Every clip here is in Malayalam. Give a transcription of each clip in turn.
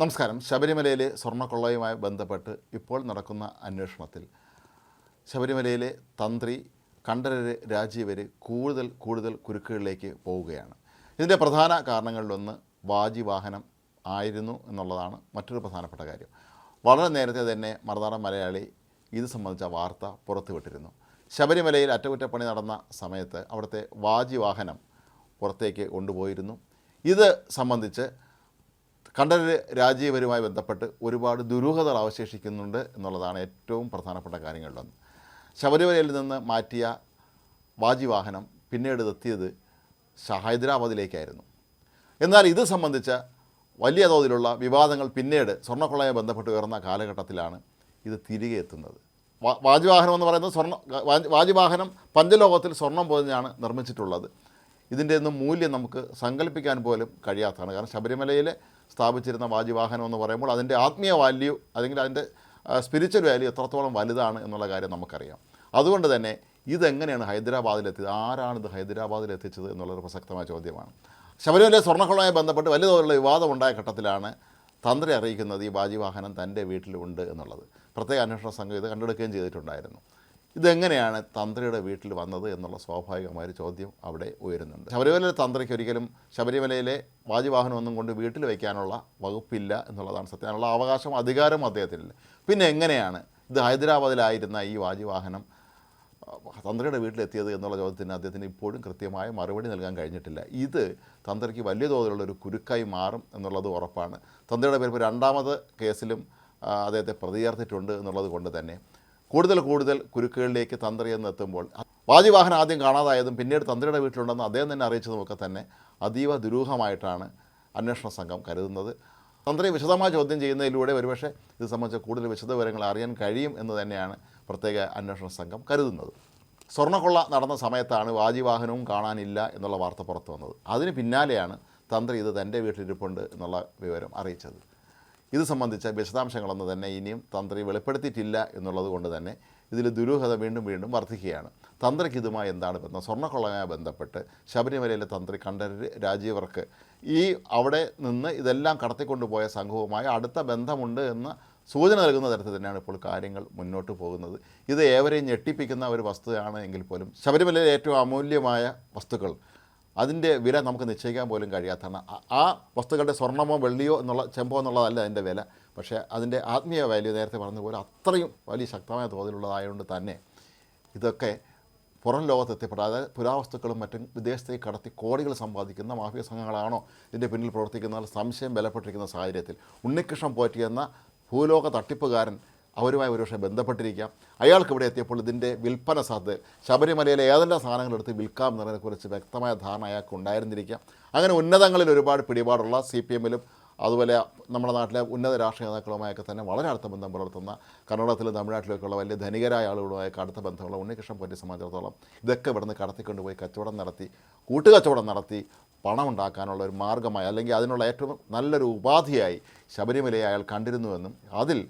നമസ്കാരം. ശബരിമലയിലെ സ്വർണ്ണക്കൊള്ളയുമായി ബന്ധപ്പെട്ട് ഇപ്പോൾ നടക്കുന്ന അന്വേഷണത്തിൽ ശബരിമലയിലെ തന്ത്രി കണ്ഠരര് രാജീവര് കൂടുതൽ കുരുക്കുകളിലേക്ക് പോവുകയാണ്. ഇതിൻ്റെ പ്രധാന കാരണങ്ങളിലൊന്ന് വാജിവാഹനം ആയിരുന്നു എന്നുള്ളതാണ് മറ്റൊരു പ്രധാനപ്പെട്ട കാര്യം. വളരെ നേരത്തെ തന്നെ മറുനാടൻ മലയാളി ഇത് സംബന്ധിച്ച വാർത്ത പുറത്തുവിട്ടിരുന്നു. ശബരിമലയിൽ അറ്റകുറ്റപ്പണി നടന്ന സമയത്ത് അവിടുത്തെ വാജിവാഹനം പുറത്തേക്ക് കൊണ്ടുപോയിരുന്നു. ഇത് സംബന്ധിച്ച് കണ്ഠരര് രാജീവരുമായി ബന്ധപ്പെട്ട് ഒരുപാട് ദുരൂഹതകൾ അവശേഷിക്കുന്നുണ്ട് എന്നുള്ളതാണ് ഏറ്റവും പ്രധാനപ്പെട്ട കാര്യങ്ങളിലൊന്ന്. ശബരിമലയിൽ നിന്ന് മാറ്റിയ വാജിവാഹനം പിന്നീട് എത്തിയത് ഹൈദരാബാദിലേക്കായിരുന്നു. എന്നാൽ ഇത് സംബന്ധിച്ച വലിയ തോതിലുള്ള വിവാദങ്ങൾ പിന്നീട് സ്വർണ്ണക്കൊള്ളയുമായി ബന്ധപ്പെട്ട് ഉയർന്ന കാലഘട്ടത്തിലാണ് ഇത് തിരികെ എത്തുന്നത്. വാജിവാഹനം എന്ന് പറയുന്നത് വാജിവാഹനം പഞ്ചലോകത്തിൽ സ്വർണം പൊതിഞ്ഞാണ് നിർമ്മിച്ചിട്ടുള്ളത്. ഇതിൻ്റെ ഒന്നും മൂല്യം നമുക്ക് സങ്കല്പിക്കാൻ പോലും കഴിയാത്തതാണ്. കാരണം ശബരിമലയിൽ സ്ഥാപിച്ചിരുന്ന വാജിവാഹനം എന്ന് പറയുമ്പോൾ അതിൻ്റെ ആത്മീയ വാല്യൂ അല്ലെങ്കിൽ അതിൻ്റെ സ്പിരിച്വൽ വാല്യൂ എത്രത്തോളം വലുതാണ് എന്നുള്ള കാര്യം നമുക്കറിയാം. അതുകൊണ്ട് തന്നെ ഇതെങ്ങനെയാണ് ഹൈദരാബാദിലെത്തിയത്, ആരാണിത് ഹൈദരാബാദിലെത്തിച്ചത് എന്നുള്ളൊരു പ്രസക്തമായ ചോദ്യമാണ്. ശബരിമലയിലെ സ്വർണ്ണക്കൊള്ളയുമായി ബന്ധപ്പെട്ട് വലിയ തോതിലുള്ള വിവാദമുണ്ടായ ഘട്ടത്തിലാണ് തന്ത്രി അറിയിക്കുന്നത് ഈ വാജിവാഹനം തൻ്റെ വീട്ടിലുണ്ട് എന്നുള്ളത്. പ്രത്യേക അന്വേഷണ സംഘം ഇത് കണ്ടെടുക്കുകയും ചെയ്തിട്ടുണ്ടായിരുന്നു. ഇതെങ്ങനെയാണ് തന്ത്രിയുടെ വീട്ടിൽ വന്നത് എന്നുള്ള സ്വാഭാവികമായൊരു ചോദ്യം അവിടെ ഉയരുന്നുണ്ട്. ശബരിമലയിലെ തന്ത്രിക്ക് ഒരിക്കലും ശബരിമലയിലെ വാജിവാഹനമൊന്നും കൊണ്ട് വീട്ടിൽ വയ്ക്കാനുള്ള വകുപ്പില്ല എന്നുള്ളതാണ് സത്യം. അതിനുള്ള അവകാശം അധികാരം അദ്ദേഹത്തിനില്ല. പിന്നെ എങ്ങനെയാണ് ഇത് ഹൈദരാബാദിലായിരുന്ന ഈ വാജിവാഹനം തന്ത്രിയുടെ വീട്ടിലെത്തിയത് എന്നുള്ള ചോദ്യത്തിന് അദ്ദേഹത്തിന് ഇപ്പോഴും കൃത്യമായ മറുപടി നൽകാൻ കഴിഞ്ഞിട്ടില്ല. ഇത് തന്ത്രിക്ക് വലിയ തോതിലുള്ളൊരു കുരുക്കായി മാറും എന്നുള്ളത് ഉറപ്പാണ്. തന്ത്രിയുടെ പേര് ഇപ്പോൾ രണ്ടാമത് കേസിലും അദ്ദേഹത്തെ പ്രതി ചേർത്തിട്ടുണ്ട് എന്നുള്ളത് കൊണ്ട് തന്നെ കൂടുതൽ കുരുക്കുകളിലേക്ക് തന്ത്രി എന്നെത്തുമ്പോൾ വാജിവാഹനം ആദ്യം കാണാതായതും പിന്നീട് തന്ത്രിയുടെ വീട്ടിലുണ്ടെന്ന് അദ്ദേഹം തന്നെ അറിയിച്ചതുമൊക്കെ തന്നെ അതീവ ദുരൂഹമായിട്ടാണ് അന്വേഷണ സംഘം കരുതുന്നത്. തന്ത്രി വിശദമായ ചോദ്യം ചെയ്യുന്നതിലൂടെ ഒരുപക്ഷെ ഇത് സംബന്ധിച്ച കൂടുതൽ വിശദവിവരങ്ങൾ അറിയാൻ കഴിയും എന്ന് തന്നെയാണ് പ്രത്യേക അന്വേഷണ സംഘം കരുതുന്നത്. സ്വർണ്ണക്കൊള്ള നടന്ന സമയത്താണ് വാജിവാഹനവും കാണാനില്ല എന്നുള്ള വാർത്ത പുറത്തു വന്നത്. അതിന് പിന്നാലെയാണ് തന്ത്രി ഇത് തൻ്റെ വീട്ടിലിരിപ്പുണ്ട് എന്നുള്ള വിവരം അറിയിച്ചത്. ഇത് സംബന്ധിച്ച വിശദാംശങ്ങളൊന്നും തന്നെ ഇനിയും തന്ത്രി വെളിപ്പെടുത്തിയിട്ടില്ല എന്നുള്ളത് കൊണ്ട് തന്നെ ഇതിൽ ദുരൂഹത വീണ്ടും വർദ്ധിക്കുകയാണ്. തന്ത്രിക്ക് ഇതുമായി എന്താണ് ബന്ധം? സ്വർണ്ണക്കൊള്ളയുമായി ബന്ധപ്പെട്ട് ശബരിമലയിലെ തന്ത്രി കണ്ഠരര് രാജീവർക്ക് ഈ അവിടെ നിന്ന് ഇതെല്ലാം കടത്തിക്കൊണ്ടുപോയ സംഘവുമായി അടുത്ത ബന്ധമുണ്ട് എന്ന സൂചന നൽകുന്ന തരത്തിൽ തന്നെയാണ് ഇപ്പോൾ കാര്യങ്ങൾ മുന്നോട്ട് പോകുന്നത്. ഇത് ഏവരെയും ഞെട്ടിപ്പിക്കുന്ന ഒരു വസ്തുതയാണ് എങ്കിൽ പോലും ശബരിമലയിലെ ഏറ്റവും അമൂല്യമായ വസ്തുക്കൾ അതിൻ്റെ വില നമുക്ക് നിശ്ചയിക്കാൻ പോലും കഴിയാത്തതാണ്. ആ വസ്തുക്കളുടെ സ്വർണ്ണമോ വെള്ളിയോ എന്നുള്ള ചെമ്പോ എന്നുള്ളതല്ല അതിൻ്റെ വില. പക്ഷേ അതിൻ്റെ ആത്മീയ വാല്യൂ നേരത്തെ പറഞ്ഞതുപോലെ അത്രയും വലിയ ശക്തമായ തോതിലുള്ളതായതുകൊണ്ട് തന്നെ ഇതൊക്കെ പുറം ലോകത്തെത്തിപ്പെട്ട അതായത് പുരാവസ്തുക്കളും മറ്റും വിദേശത്തേക്ക് കടത്തി കോടികൾ സമ്പാദിക്കുന്ന മാഫിയ സംഘങ്ങളാണോ ഇതിൻ്റെ പിന്നിൽ പ്രവർത്തിക്കുന്ന സംശയം ബലപ്പെട്ടിരിക്കുന്ന സാഹചര്യത്തിൽ ഉണ്ണികൃഷ്ണൻ പോറ്റി എന്ന ഭൂലോക തട്ടിപ്പുകാരൻ അവരുമായി ഒരുപക്ഷെ ബന്ധപ്പെട്ടിരിക്കാം. അയാൾക്ക് ഇവിടെ എത്തിയപ്പോൾ ഇതിൻ്റെ വിൽപ്പന സാധ്യത ശബരിമലയിലെ ഏതെല്ലാം സാധനങ്ങളെടുത്ത് വിൽക്കാം എന്നതിനെക്കുറിച്ച് വ്യക്തമായ ധാരണ അയാൾക്ക് ഉണ്ടായിരുന്നിരിക്കാം. അങ്ങനെ ഉന്നതങ്ങളിൽ ഒരുപാട് പിടിപാടുള്ള CPM-ലും അതുപോലെ നമ്മുടെ നാട്ടിലെ ഉന്നത രാഷ്ട്രീയ നേതാക്കളുമായൊക്കെ തന്നെ വളരെ അടുത്ത ബന്ധം പുലർത്തുന്ന കർണാടകത്തിലും തമിഴ്നാട്ടിലേക്കുള്ള വലിയ ധനികരായ ആളുകളുമായൊക്കെ അടുത്ത ബന്ധമുള്ള ഉണ്ണികൃഷ്ണൻ പോറ്റിയെ സംബന്ധിച്ചിടത്തോളം ഇതൊക്കെ ഇവിടുന്ന് കടത്തിക്കൊണ്ടുപോയി കച്ചവടം നടത്തി കൂട്ടുകച്ചവടം നടത്തി പണം ഉണ്ടാക്കാനുള്ള ഒരു മാർഗ്ഗമായി അല്ലെങ്കിൽ അതിനുള്ള ഏറ്റവും നല്ലൊരു ഉപാധിയായി ശബരിമലയെ അയാൾ കണ്ടിരുന്നുവെന്നും അതിൽ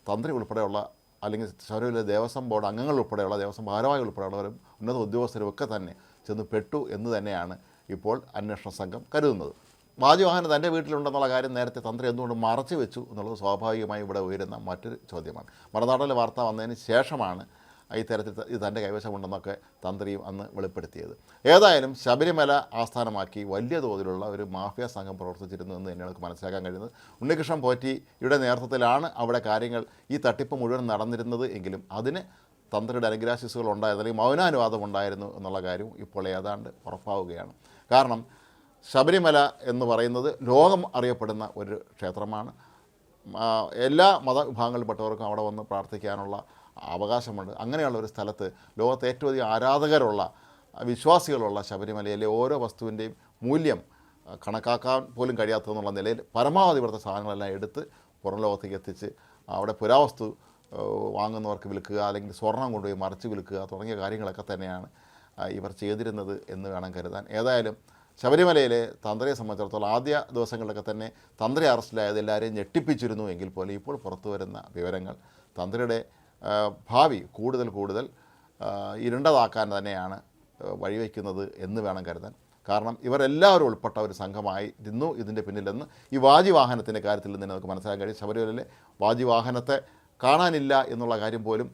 തന്ത്രി ഉൾപ്പെടെയുള്ള അല്ലെങ്കിൽ ശബരിമല ദേവസ്വം ബോർഡ് അംഗങ്ങൾ ഉൾപ്പെടെയുള്ള ദേവസ്വം ഭാരവാഹികൾ ഉൾപ്പെടെയുള്ളവരും ഉന്നത ഉദ്യോഗസ്ഥരും ഒക്കെ തന്നെ ചെന്ന് പെട്ടു എന്ന് തന്നെയാണ് ഇപ്പോൾ അന്വേഷണ സംഘം കരുതുന്നത്. വാജിവാഹനം തൻ്റെ വീട്ടിലുണ്ടെന്നുള്ള കാര്യം നേരത്തെ തന്ത്രി എന്തുകൊണ്ട് മറച്ചു വെച്ചു എന്നുള്ളത് സ്വാഭാവികമായി ഇവിടെ ഉയരുന്ന മറ്റൊരു ചോദ്യമാണ്. മറുനാട്ടിലെ വാർത്ത വന്നതിന് ശേഷമാണ് ഈ തരത്തിൽ ഇത് തൻ്റെ കൈവശമുണ്ടെന്നൊക്കെ തന്ത്രിയും അന്ന് വെളിപ്പെടുത്തിയത്. ഏതായാലും ശബരിമല ആസ്ഥാനമാക്കി വലിയ തോതിലുള്ള ഒരു മാഫിയ സംഘം പ്രവർത്തിച്ചിരുന്നു എന്ന് തന്നെയാണ് നമുക്ക് മനസ്സിലാക്കാൻ കഴിയുന്നത്. ഉണ്ണികൃഷ്ണൻ പോറ്റിയുടെ നേതൃത്വത്തിലാണ് അവിടെ കാര്യങ്ങൾ ഈ തട്ടിപ്പ് മുഴുവൻ നടന്നിരുന്നത് എങ്കിലും അതിന് തന്ത്രിയുടെ അനുഗ്രാശിസുകൾ ഉണ്ടായിരുന്നു അല്ലെങ്കിൽ മൗനാനുവാദം ഉണ്ടായിരുന്നു എന്നുള്ള കാര്യം ഇപ്പോൾ ഏതാണ്ട് ഉറപ്പാവുകയാണ്. കാരണം ശബരിമല എന്ന് പറയുന്നത് ലോകം അറിയപ്പെടുന്ന ഒരു ക്ഷേത്രമാണ്. എല്ലാ മതവിഭാഗങ്ങളിൽപ്പെട്ടവർക്കും അവിടെ വന്ന് പ്രാർത്ഥിക്കാനുള്ള അവകാശമുണ്ട്. അങ്ങനെയുള്ള ഒരു സ്ഥലത്ത് ലോകത്തെ ഏറ്റവും അധികം ആരാധകരുള്ള വിശ്വാസികളുള്ള ശബരിമലയിലെ ഓരോ വസ്തുവിൻ്റെയും മൂല്യം കണക്കാക്കാൻ പോലും കഴിയാത്തതെന്നുള്ള നിലയിൽ പരമാവധി ഇവിടുത്തെ സാധനങ്ങളെല്ലാം എടുത്ത് പുറം ലോകത്തേക്ക് എത്തിച്ച് അവിടെ പുരാവസ്തു വാങ്ങുന്നവർക്ക് വിൽക്കുക അല്ലെങ്കിൽ സ്വർണം കൊണ്ടുപോയി മറിച്ച് വിൽക്കുക തുടങ്ങിയ കാര്യങ്ങളൊക്കെ തന്നെയാണ് ഇവർ ചെയ്തിരുന്നത് എന്ന് വേണം കരുതാൻ. ഏതായാലും ശബരിമലയിലെ തന്ത്രിയെ സംബന്ധിച്ചിടത്തോളം ആദ്യ ദിവസങ്ങളിലൊക്കെ തന്നെ തന്ത്രി അറസ്റ്റിലായത് എല്ലാവരെയും ഞെട്ടിപ്പിച്ചിരുന്നു എങ്കിൽ പോലും ഇപ്പോൾ പുറത്തു വരുന്ന വിവരങ്ങൾ തന്ത്രിയുടെ ഭാവി കൂടുതൽ ഇരുണ്ടതാക്കാൻ തന്നെയാണ് വഴിവെക്കുന്നത് എന്ന് വേണം കരുതാൻ. കാരണം ഇവരെല്ലാവരും ഉൾപ്പെട്ട ഒരു സംഘമായിരുന്നു ഇതിൻ്റെ പിന്നിലെന്ന് ഈ വാജിവാഹനത്തിൻ്റെ കാര്യത്തിൽ നിന്ന് നമുക്ക് മനസ്സിലാക്കാൻ കഴിയും. ശബരിമലയിലെ വാജിവാഹനത്തെ കാണാനില്ല എന്നുള്ള കാര്യം പോലും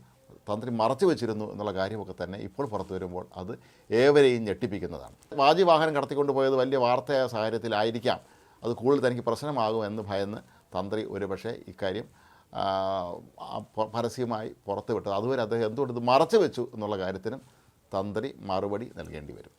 തന്ത്രി മറച്ചു വെച്ചിരുന്നു എന്നുള്ള കാര്യമൊക്കെ തന്നെ ഇപ്പോൾ പുറത്തു വരുമ്പോൾ അത് ഏവരെയും ഞെട്ടിപ്പിക്കുന്നതാണ്. വാജിവാഹനം കടത്തിക്കൊണ്ട് പോയത് വലിയ വാർത്തയായ സാഹചര്യത്തിലായിരിക്കാം അത് കൂടുതൽ തനിക്ക് പ്രശ്നമാകുമെന്ന് ഭയന്ന് തന്ത്രി ഒരുപക്ഷെ ഇക്കാര്യം പരസ്യമായി പുറത്തുവിട്ടത്. അതുവരെ അദ്ദേഹം എന്തുകൊണ്ട് ഇത് മറച്ചു വെച്ചു എന്നുള്ള കാര്യത്തിനും തന്ത്രി മറുപടി നൽകേണ്ടി വരും.